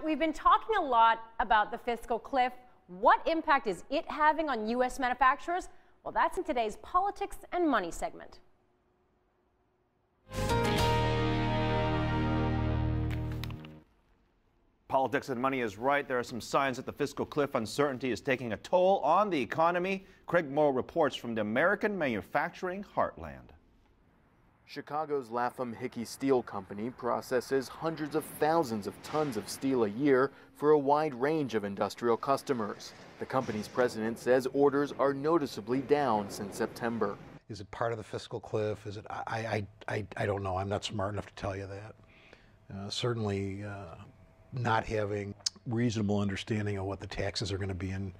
we've been talking a lot about the fiscal cliff. What impact is it having on U.S. manufacturers? Well, that's in today's Politics and Money segment. Politics and Money is right. There are some signs that the fiscal cliff uncertainty is taking a toll on the economy. Craig Mauro reports from the American manufacturing heartland. Chicago's Lapham Hickey Steel Company processes hundreds of thousands of tons of steel a year for a wide range of industrial customers. The company's president says orders are noticeably down since September. Is it part of the fiscal cliff? Is it? I don't know. I'm not smart enough to tell you that. Certainly not having reasonable understanding of what the taxes are going to be in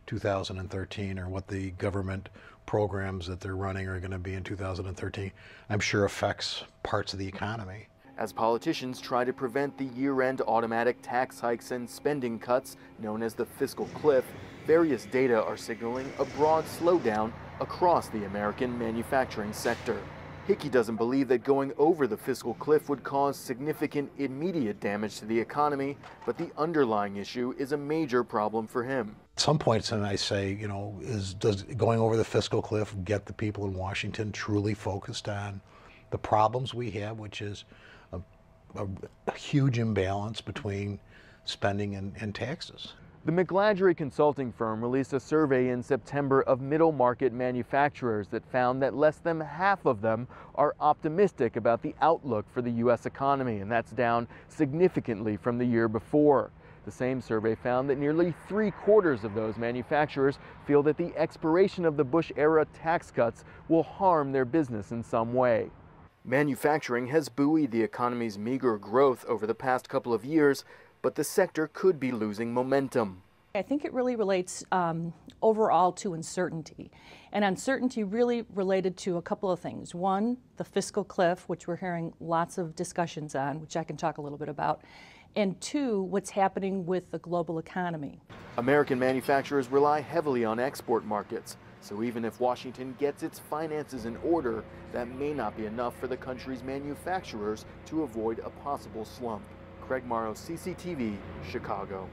2013 or what the government programs that they're running are going to be in 2013, I'm sure affects parts of the economy. As politicians try to prevent the year-end automatic tax hikes and spending cuts known as the fiscal cliff, various data are signaling a broad slowdown across the American manufacturing sector. Hickey doesn't believe that going over the fiscal cliff would cause significant immediate damage to the economy, but the underlying issue is a major problem for him. At some points, and I say, you know, does going over the fiscal cliff get the people in Washington truly focused on the problems we have, which is a huge imbalance between spending and taxes? The McGladrey consulting firm released a survey in September of middle market manufacturers that found that less than half of them are optimistic about the outlook for the U.S. economy, and that's down significantly from the year before. The same survey found that nearly 3/4 of those manufacturers feel that the expiration of the Bush-era tax cuts will harm their business in some way. Manufacturing has buoyed the economy's meager growth over the past couple of years, but the sector could be losing momentum. I think it really relates overall to uncertainty, and uncertainty really related to a couple of things. One, the fiscal cliff, which we're hearing lots of discussions on, which I can talk a little bit about, and two, what's happening with the global economy. American manufacturers rely heavily on export markets, so even if Washington gets its finances in order, that may not be enough for the country's manufacturers to avoid a possible slump. Craig Mauro, CCTV, Chicago.